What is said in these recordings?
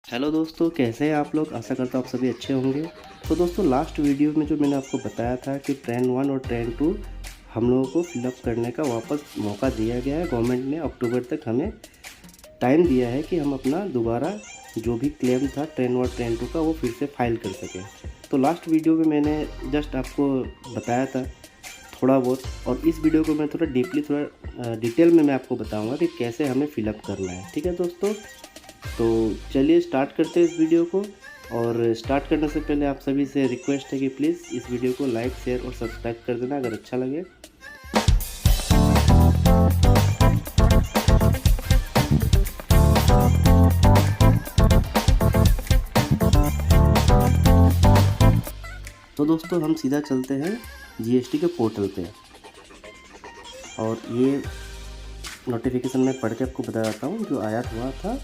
Hello दोस्तों, कैसे हैं आप लोग। आशा करता हूँ आप सभी अच्छे होंगे। तो दोस्तों, लास्ट वीडियो में जो मैंने आपको बताया था कि ट्रेन 1 और ट्रेन 2 हम लोगों को फिलअप करने का वापस मौका दिया गया है। गवर्नमेंट ने अक्टूबर तक हमें टाइम दिया है कि हम अपना दोबारा जो भी क्लेम था ट्रेन 1 और ट्रेन 2 का वो फिर से फाइल कर सकें। तो लास्ट वीडियो में मैंने जस्ट आपको बताया था थोड़ा बहुत, और इस वीडियो को मैं थोड़ा डीपली डिटेल में मैं आपको बताऊँगा कि कैसे हमें फिलअप करना है। ठीक है दोस्तों, तो चलिए स्टार्ट करते हैं इस वीडियो को। और स्टार्ट करने से पहले आप सभी से रिक्वेस्ट है कि प्लीज़ इस वीडियो को लाइक, शेयर और सब्सक्राइब कर देना अगर अच्छा लगे। तो दोस्तों, हम सीधा चलते हैं जीएसटी के पोर्टल पे, और ये नोटिफिकेशन में पढ़ के आपको बताता हूँ जो आया हुआ था।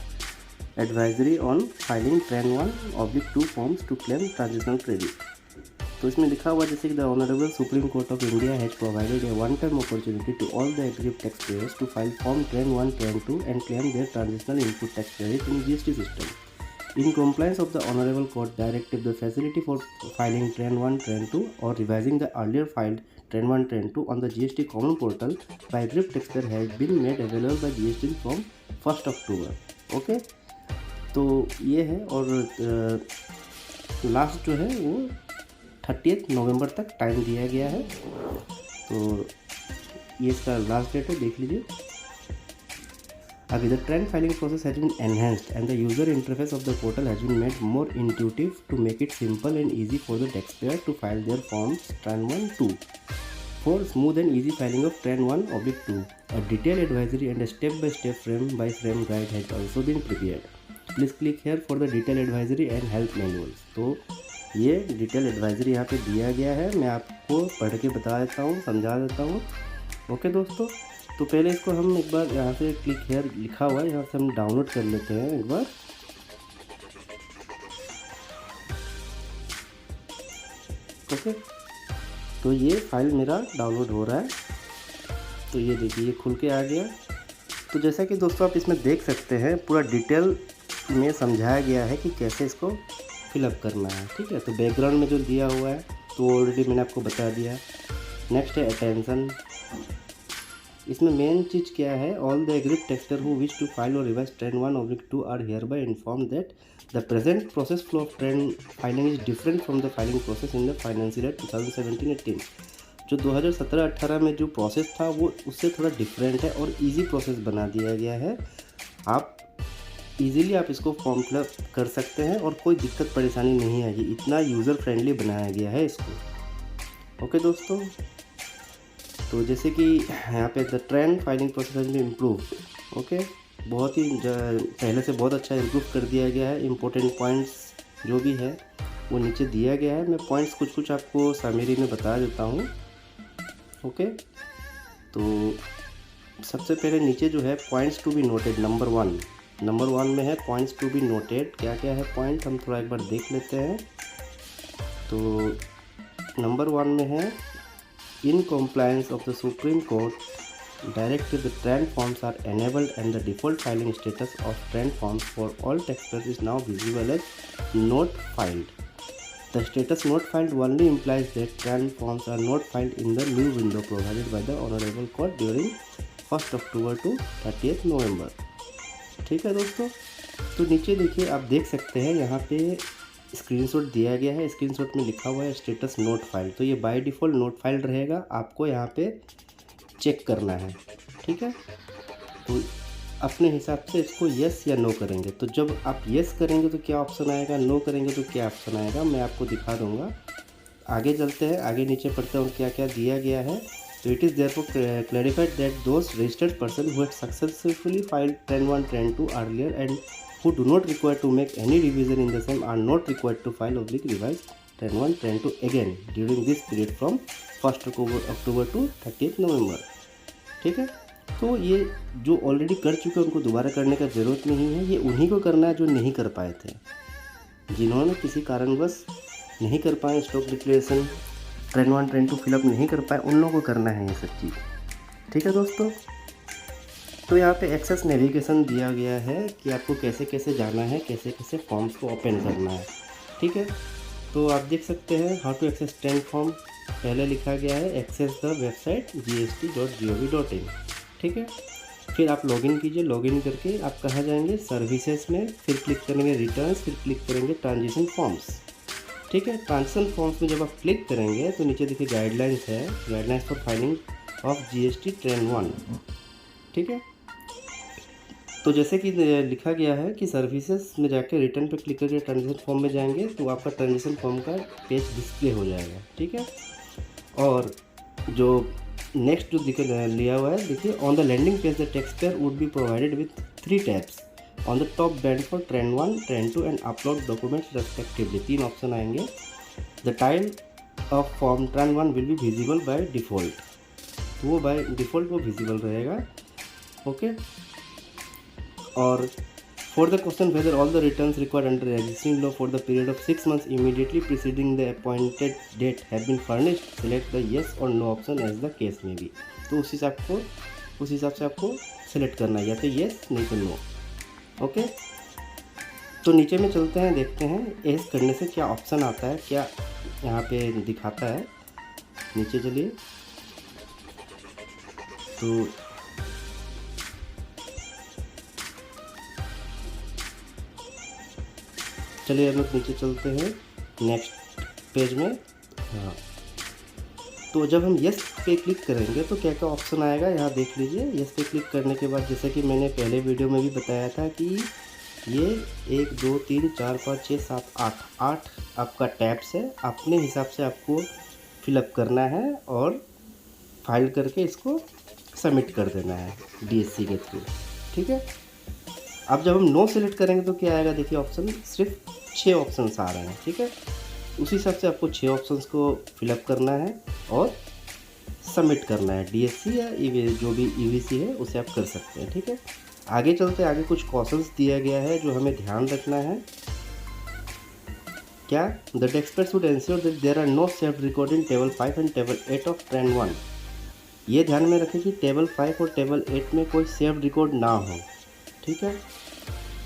Advisory on filing TRAN 1/2 forms to claim transitional credit. तो इसमें लिखा हुआ जैसे कि the honourable Supreme Court of India has provided a one time opportunity to all the aggrieved tax payers to file form TRAN 1, TRAN 2 and claim their transitional input tax credit in GST system. In compliance of the Honorable Court Directive, the facility for filing Train 1, Train 2 or revising the earlier filed Train 1, Train 2 on the GST Common Portal by aggrieved taxpayer has been made available by GST from 1st October. Okay, तो ये है। और last जो है वो 30 नवंबर तक time दिया गया है। तो ये इसका लास्ट डेट है, देख लीजिए। The trend filing process has been enhanced and the user interface of the portal has been made more intuitive to make it simple and easy for the taxpayer to file their forms Tran 1, 2. For smooth and easy filing of Tran 1/2, a detailed advisory and a step-by-step frame-by-frame guide has also been prepared. Please click here for the detailed advisory and help manuals. तो ये detail advisory यहाँ पे दिया गया है, मैं आपको पढ़ के बता देता हूँ, समझा देता हूँ। ओके दोस्तों, तो पहले इसको हम एक बार यहाँ से क्लिक हेयर लिखा हुआ है, यहाँ से हम डाउनलोड कर लेते हैं एक बार। ओके, तो ये फाइल मेरा डाउनलोड हो रहा है। तो ये देखिए, ये खुल के आ गया। तो जैसा कि दोस्तों आप इसमें देख सकते हैं, पूरा डिटेल में समझाया गया है कि कैसे इसको फिलअप करना है। ठीक है, तो बैकग्राउंड में जो दिया हुआ है तो ऑलरेडी मैंने आपको बता दिया। नेक्स्ट है अटेंशन। इसमें मेन चीज़ क्या है, all the agreed taxpayer who wish to file or revise TRAN 1/2 are hereby inform that the present process flow of TRAN filing is different from the filing process in the financial year 2017-18। जो 2017-18 में जो process था वो उससे थोड़ा different है और easy process बना दिया गया है। आप इजीली आप इसको फॉर्म फिलअप कर सकते हैं और कोई दिक्कत परेशानी नहीं आएगी। इतना यूज़र फ्रेंडली बनाया गया है इसको। ओके दोस्तों, तो जैसे कि यहाँ पे the TRAN filing process has been improved. Okay, बहुत ही पहले से बहुत अच्छा इम्प्रूव कर दिया गया है। इम्पोर्टेंट पॉइंट्स जो भी है वो नीचे दिया गया है। मैं पॉइंट्स कुछ आपको समरी में बता देता हूँ। ओके, तो सबसे पहले नीचे जो है points to be noted, number one में है पॉइंट्स टू बी नोटेड। क्या क्या है पॉइंट, हम थोड़ा एक बार देख लेते हैं। तो नंबर 1 में है in compliance of the Supreme Court directive, the TRAN forms are enabled and the default filing status of TRAN forms for all taxpayers is now visible as not filed. The status not filed only implies that TRAN forms are not filed in the new window provided by the Honorable Court during 1st October to 30th November. ठीक है दोस्तों, तो नीचे देखिए, आप देख सकते हैं यहाँ पे स्क्रीनशॉट दिया गया है। स्क्रीनशॉट में लिखा हुआ है स्टेटस नोट फाइल। तो ये बाय डिफ़ॉल्ट नोट फाइल रहेगा, आपको यहाँ पे चेक करना है। ठीक है, तो अपने हिसाब से इसको यस या नो करेंगे। तो जब आप यस करेंगे तो क्या ऑप्शन आएगा, नो करेंगे तो क्या ऑप्शन आएगा, मैं आपको दिखा दूँगा। आगे चलते हैं, आगे नीचे पढ़ते हैं और क्या क्या दिया गया है। तो it is therefore clarified that those registered person who had successfully filed train 1, TRAN 2 earlier and who do not require to make any revision in the same are not required to file/revise Tran 1, Tran 2 again during this period from 1st October to 30th November. ठीक है, तो ये जो already कर चुके हैं उनको दोबारा करने का ज़रूरत नहीं है। ये उन्हीं को करना है जो नहीं कर पाए थे, जिन्होंने किसी कारणवश नहीं कर पाए, stock declaration train 1, TRAN 2 fill up नहीं कर पाए, उन लोगों को करना है ये सब चीज़। ठीक है दोस्तों, तो यहाँ पे एक्सेस नेविगेशन दिया गया है कि आपको कैसे कैसे जाना है, कैसे कैसे फॉर्म्स को ओपन करना है। ठीक है, तो आप देख सकते हैं हाउ टू एक्सेस 10 फॉर्म। पहले लिखा गया है एक्सेस द वेबसाइट gst.gov.in। ठीक है, फिर आप लॉगिन कीजिए। लॉगिन करके आप कहाँ जाएंगे, सर्विसेज में, फिर क्लिक करेंगे रिटर्न्स, फिर क्लिक करेंगे ट्रांजिशन फॉर्म्स। ठीक है, ट्रांजिशन फॉर्म्स में जब आप क्लिक करेंगे तो नीचे देखिए गाइडलाइंस है, guidelines for filing of GST train 1। ठीक है, तो जैसे कि लिखा गया है कि सर्विसेज में जाके रिटर्न पे क्लिक करके ट्रांजिशन फॉर्म में जाएंगे तो आपका ट्रांजिशन फॉर्म का पेज डिस्प्ले हो जाएगा। ठीक है, और जो नेक्स्ट जो लिया हुआ है देखिए, on the landing page the taxpayer would be provided with 3 tabs on the top band for TRAN 1, TRAN 2 and upload documents respectively. 3 option आएंगे। The tile of form TRAN 1 will be visible by default, तो वो by default वो visible रहेगा। Okay, और for the question whether all the returns required under existing law for the period of 6 months immediately preceding the appointed date have been furnished, select the yes or no option as the case may be। तो उस हिसाब से आपको select करना है, या तो yes नहीं तो नो। ओके, तो नीचे में चलते हैं, देखते हैं एस करने से क्या ऑप्शन आता है, क्या यहाँ पे दिखाता है। नीचे चलिए, तो चलिए हम लोग नीचे चलते हैं नेक्स्ट पेज में। हाँ, तो जब हम येस पे क्लिक करेंगे तो क्या क्या ऑप्शन आएगा यहाँ देख लीजिए। येस पे क्लिक करने के बाद जैसे कि मैंने पहले वीडियो में भी बताया था कि ये 1 2 3 4 5 6 7 8 आपका टैब्स है। अपने हिसाब से आपको फिलअप करना है और फाइल करके इसको सबमिट कर देना है DSC के थ्रू। ठीक है, अब जब हम नो सेलेक्ट करेंगे तो क्या आएगा, देखिए ऑप्शन सिर्फ 6 ऑप्शंस आ रहे हैं। ठीक है, उसी हिसाब से आपको 6 ऑप्शंस को फिलअप करना है और सबमिट करना है। DSC या जो भी EVC है उसे आप कर सकते हैं। ठीक है, आगे चलते आगे कुछ क्वेश्चंस दिया गया है जो हमें ध्यान रखना है। क्या, the taxpayer should ensure that there are no saved record in table 5 and table 8 of TRAN 1। ये ध्यान में रखें कि टेबल 5 और टेबल 8 में कोई सेव्ड रिकॉर्ड ना हो। ठीक है,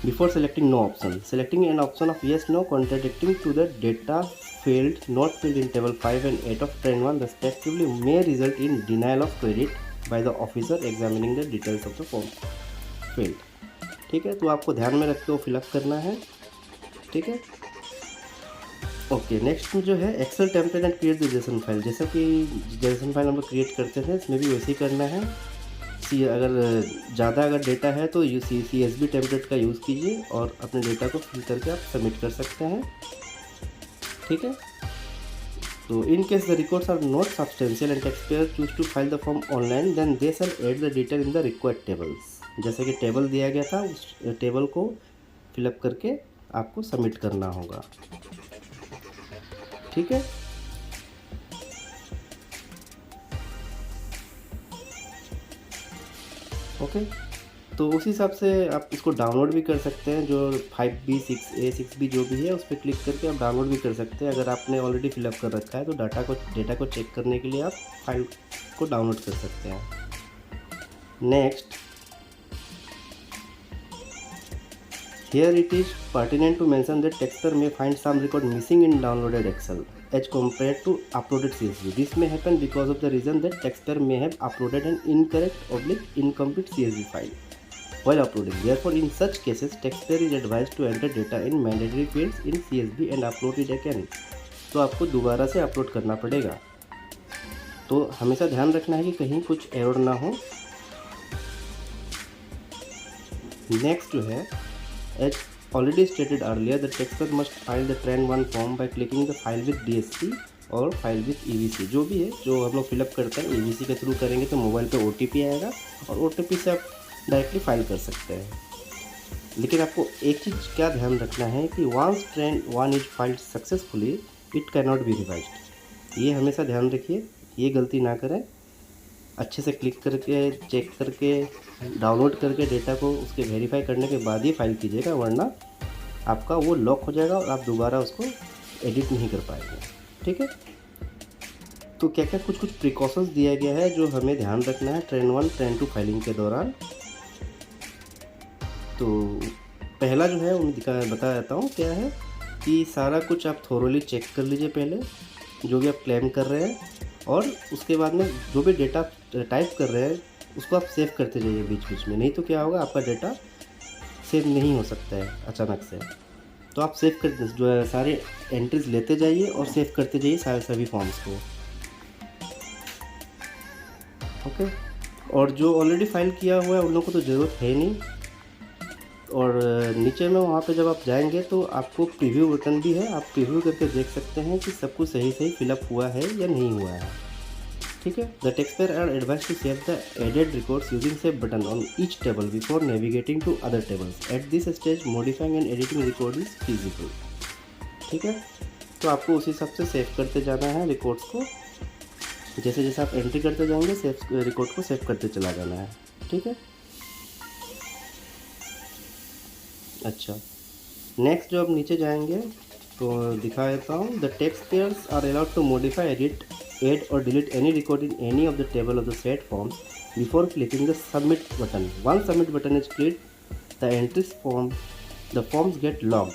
before selecting no option, selecting an option of yes no contradicting to the data field not filled in table 5 and 8 of train 1 respectively may result in denial of credit by the officer examining the details of the form field। ठीक है, तो आपको ध्यान में रख के वो fill up करना है। ठीक है, ओके, नेक्स्ट में जो है excel template and create the JSON file. जैसा कि जेसन फाइल हम लोग क्रिएट करते थे इसमें भी वैसे ही करना है। अगर ज़्यादा डेटा है तो CSV टेम्पलेट का यूज़ कीजिए और अपने डेटा को फिल करके आप सबमिट कर सकते हैं। ठीक है, तो in case the records are not substantial and taxpayer choose to file the form online then they shall add the detail in the required tables. जैसे कि टेबल दिया गया था उस टेबल को फिलअप करके आपको सबमिट करना होगा। ठीक है, ओके, तो उसी हिसाब से आप इसको डाउनलोड भी कर सकते हैं। जो 5B 6A 6B जो भी है उस पर क्लिक करके आप डाउनलोड भी कर सकते हैं। अगर आपने ऑलरेडी फिलअप कर रखा है तो डेटा को चेक करने के लिए आप फाइल को डाउनलोड कर सकते हैं। Next, here it is pertinent to mention that taxpayer may find some record missing in downloaded Excel as compared to uploaded CSV. This may happen because of the reason that taxpayer may have uploaded an incomplete CSV file while uploading. Therefore, in such cases, taxpayer is advised to enter data in mandatory fields in CSV and upload it again. तो आपको दोबारा से upload करना पड़ेगा। तो हमेशा ध्यान रखना है कि कहीं कुछ एरर ना हो। नेक्स्ट जो है, as already stated earlier, the taxpayer must file the train 1 form by clicking the file with DSC और फाइल विथ EVC। जो भी है जो हम लोग फिलअप करते हैं EVC के थ्रू करेंगे तो मोबाइल पे OTP आएगा और OTP से आप डायरेक्टली फाइल कर सकते हैं। लेकिन आपको एक चीज़ क्या ध्यान रखना है कि once TRAN 1 is filed successfully it can not be revised. ये हमेशा ध्यान रखिए, ये गलती ना करें। अच्छे से क्लिक करके चेक करके डाउनलोड करके डेटा को उसके वेरीफाई करने के बाद ही फाइल कीजिएगा, वरना आपका वो लॉक हो जाएगा और आप दोबारा उसको एडिट नहीं कर पाएंगे। ठीक है, तो क्या क्या कुछ प्रिकॉशंस दिया गया है जो हमें ध्यान रखना है ट्रेन 1 ट्रेन 2 फाइलिंग के दौरान। तो पहला जो है वो बता देता हूँ क्या है कि सारा कुछ आप थोरोली चेक कर लीजिए पहले, जो भी आप क्लेम कर रहे हैं, और उसके बाद में जो भी डेटा टाइप कर रहे हैं उसको आप सेव करते जाइए बीच बीच में, नहीं तो क्या होगा आपका डेटा सेव नहीं हो सकता है अचानक से। तो आप सेव कर जो है सारे एंट्रीज लेते जाइए और सेव करते जाइए सारे सभी फॉर्म्स को। ओके, और जो ऑलरेडी फाइल किया हुआ है उन लोगों को तो ज़रूरत है नहीं। और नीचे में वहाँ पे जब आप जाएंगे तो आपको प्रीव्यू बटन भी है, आप प्रीव्यू करके देख सकते हैं कि सब कुछ सही सही फिलअप हुआ है या नहीं हुआ है। ठीक है, the taxpayer are advised to save the added records using save button on each table before navigating to other tables. At this stage modifying and editing record is feasible. ठीक है, तो आपको उसी हिसाब से सेव करते जाना है रिकॉर्ड्स को, जैसे जैसे आप एंट्री करते जाएंगे सेव रिकॉर्ड को सेव करते चला जाना है। ठीक है, अच्छा, नेक्स्ट जो आप नीचे जाएंगे तो दिखा देता हूँ। The taxpayers are allowed to modify, edit, add or delete any record in any of the table of the set forms before clicking the submit button. Once submit button is click the entries the forms get locked.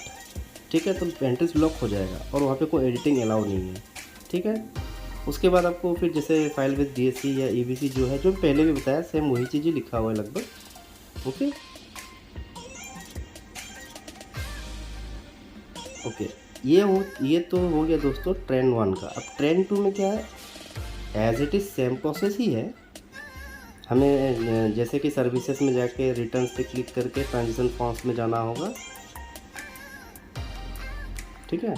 ठीक है, तो entries lock हो जाएगा और वहाँ पे कोई editing allow नहीं है। ठीक है, उसके बाद आपको फिर जैसे फाइल विद DSC या EBC जो है, जो पहले भी बताया, सेम वही चीज़ ही लिखा हुआ है लगभग। ओके ओके, ये तो हो गया दोस्तों ट्रेंड 1 का। अब ट्रेंड 2 में क्या है, as it is same process ही है। हमें जैसे कि सर्विसेज में जाके रिटर्न्स पे क्लिक करके ट्रांजिशन फॉर्म्स में जाना होगा। ठीक है,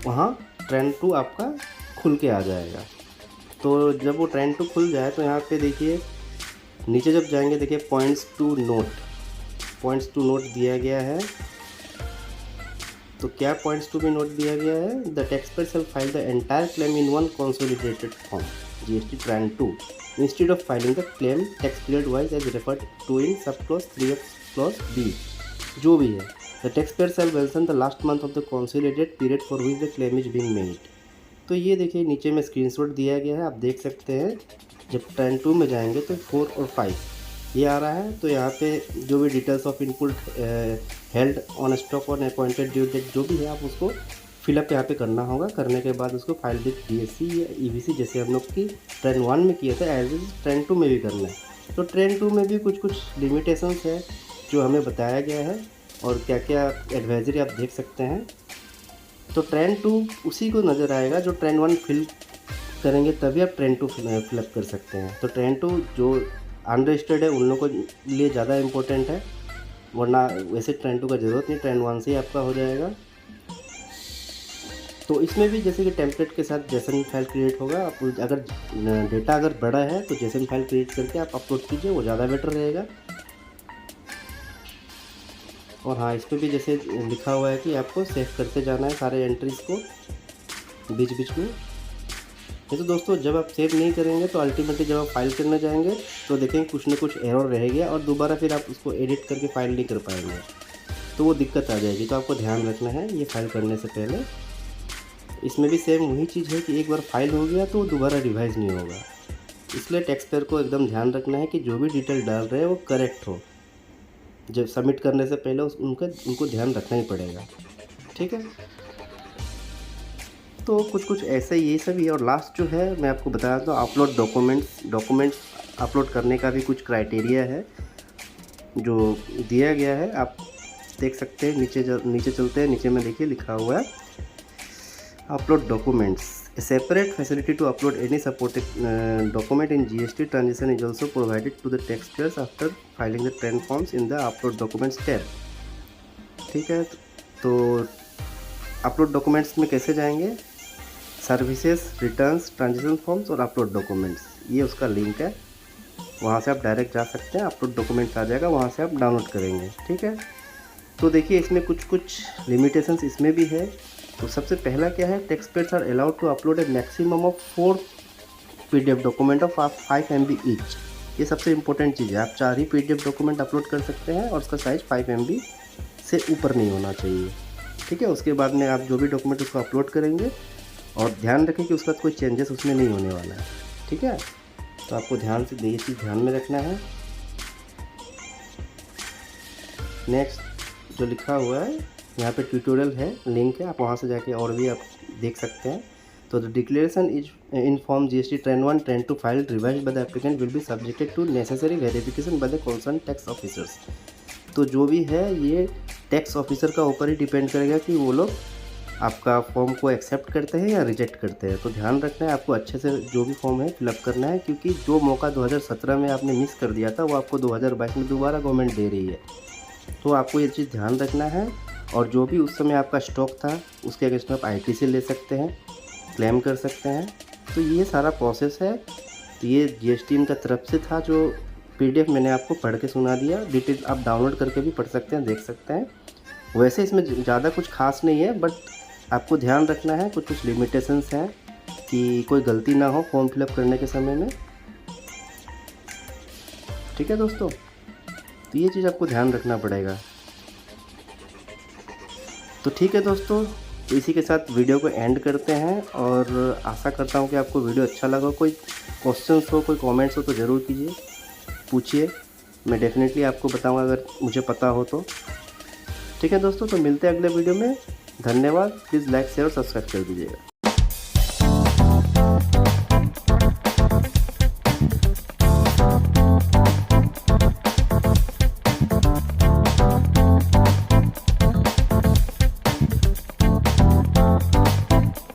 वहाँ ट्रेंड 2 आपका खुल के आ जाएगा। तो जब वो ट्रेंड 2 खुल जाए तो यहाँ पे देखिए नीचे जब जाएंगे, देखिए पॉइंट्स टू नोट दिया गया है। तो क्या पॉइंट्स टू भी नोट दिया गया है, the taxpayer shall file the entire claim in one consolidated form GST TRAN 2 instead of filing the claim tax period wise as referred to in sub clause 3F clause B। जो भी है, the taxpayer shall mention the last month of the consolidated period for which the claim is being made. तो ये देखिए नीचे में screenshot दिया गया है, आप देख सकते हैं। जब ट्रेंड 2 में जाएंगे तो 4 और 5 ये आ रहा है। तो यहाँ पे जो भी details of input held on stock और अपॉइंटेड ड्यू डेट जो भी है, आप उसको फिलअप यहाँ पे करना होगा। करने के बाद उसको फाइल विद DSC या EBC जैसे हम लोग की ट्रेंड 1 में किया था, एज इज ट्रेंड 2 में भी करना है। तो ट्रेंड 2 में भी कुछ लिमिटेशंस है जो हमें बताया गया है, और क्या क्या एडवाइजरी आप देख सकते हैं। तो ट्रेंड 2 उसी को नज़र आएगा जो ट्रेंड 1 फिल करेंगे, तभी आप ट्रेंड 2 फिलअप कर सकते हैं। तो ट्रेंड 2 जो अनरजिस्टर्ड है उन लोगों के लिए ज़्यादा इम्पोर्टेंट है, वरना वैसे ट्रेंड 2 का ज़रूरत नहीं, ट्रेंड 1 से ही आपका हो जाएगा। तो इसमें भी जैसे कि टेम्पलेट के साथ जेसन फाइल क्रिएट होगा। आप अगर डेटा अगर बड़ा है तो जेसन फाइल क्रिएट करके आप अपलोड कीजिए, वो ज़्यादा बेटर रहेगा। और हाँ, इस पर भी जैसे लिखा हुआ है कि आपको सेव करते जाना है सारे एंट्रीज़ को बीच बीच में। ये तो दोस्तों जब आप सेव नहीं करेंगे तो अल्टीमेटली जब आप फाइल करने जाएंगे तो देखेंगे कुछ ना कुछ एरर रह गया और दोबारा फिर आप उसको एडिट करके फाइल नहीं कर पाएंगे, तो वो दिक्कत आ जाएगी। तो आपको ध्यान रखना है ये फाइल करने से पहले। इसमें भी सेम वही चीज़ है कि एक बार फाइल हो गया तो दोबारा रिवाइज़ नहीं होगा, इसलिए टैक्सपेयर को एकदम ध्यान रखना है कि जो भी डिटेल डाल रहे हैं वो करेक्ट हो। जब सबमिट करने से पहले उनको ध्यान रखना ही पड़ेगा। ठीक है, तो कुछ ऐसा ही ये सब ही। और लास्ट जो है मैं आपको बता दूँ, अपलोड डॉक्यूमेंट्स अपलोड करने का भी कुछ क्राइटेरिया है जो दिया गया है, आप देख सकते हैं। नीचे चलते हैं, नीचे में देखिए लिखा हुआ है upload documents. A separate facility to upload any supported document in GST transition is also provided to the taxpayers after filing the trend forms in the upload documents tab। ठीक है, तो अपलोड डॉक्यूमेंट्स में कैसे जाएंगे, services, returns, transition forms और upload documents, ये उसका link है। वहाँ से आप डायरेक्ट जा सकते हैं, अपलोड डॉक्यूमेंट्स आ जाएगा, वहाँ से आप डाउनलोड करेंगे। ठीक है, तो देखिए इसमें कुछ लिमिटेशंस इसमें भी है। तो सबसे पहला क्या है, taxpayers are allowed to upload a maximum of 4 PDF document of 5 MB each. ये सबसे इंपॉर्टेंट चीज़ है, आप 4 ही PDF डॉक्यूमेंट अपलोड कर सकते हैं और उसका साइज़ 5 MB से ऊपर नहीं होना चाहिए। ठीक है, उसके बाद में आप जो भी डॉक्यूमेंट उसको अपलोड करेंगे और ध्यान रखें कि उसका कोई चेंजेस उसमें नहीं होने वाला है। ठीक है, तो आपको ध्यान से ये चीज़ ध्यान में रखना है। नेक्स्ट जो लिखा हुआ है यहाँ पे ट्यूटोरियल है, लिंक है, आप वहाँ से जाके और भी आप देख सकते हैं। तो the declaration is in form GST TRAN 1 TRAN 2 file revised by the applicant will be subjected to necessary verification by the concern tax officers. तो जो भी है ये टैक्स ऑफिसर का ऊपर ही डिपेंड करेगा कि वो लोग आपका फॉर्म को एक्सेप्ट करते हैं या रिजेक्ट करते हैं। तो ध्यान रखना है, आपको अच्छे से जो भी फॉर्म है फिलअप करना है, क्योंकि जो मौका 2017 में आपने मिस कर दिया था वो आपको 2022 में दोबारा गवर्नमेंट दे रही है। तो आपको ये चीज़ ध्यान रखना है। और जो भी उस समय आपका स्टॉक था उसके अगेंस्ट में आप ITC ले सकते हैं, क्लेम कर सकते हैं। तो ये सारा प्रोसेस है। तो ये GST इनका तरफ से था, जो PDF मैंने आपको पढ़ के सुना दिया। डिटेल आप डाउनलोड करके भी पढ़ सकते हैं, देख सकते हैं। वैसे इसमें ज़्यादा कुछ खास नहीं है, बट आपको ध्यान रखना है कुछ लिमिटेशंस हैं कि कोई गलती ना हो फॉर्म फिलअप करने के समय में। ठीक है दोस्तों, तो ये चीज़ आपको ध्यान रखना पड़ेगा। तो ठीक है दोस्तों, तो इसी के साथ वीडियो को एंड करते हैं और आशा करता हूँ कि आपको वीडियो अच्छा लगा। कोई क्वेश्चंस हो, कोई कमेंट्स हो तो ज़रूर कीजिए, पूछिए, मैं डेफिनेटली आपको बताऊँगा अगर मुझे पता हो तो। ठीक है दोस्तों, तो मिलते हैं अगले वीडियो में। धन्यवाद। प्लीज़ लाइक शेयर और सब्सक्राइब कर दीजिएगा।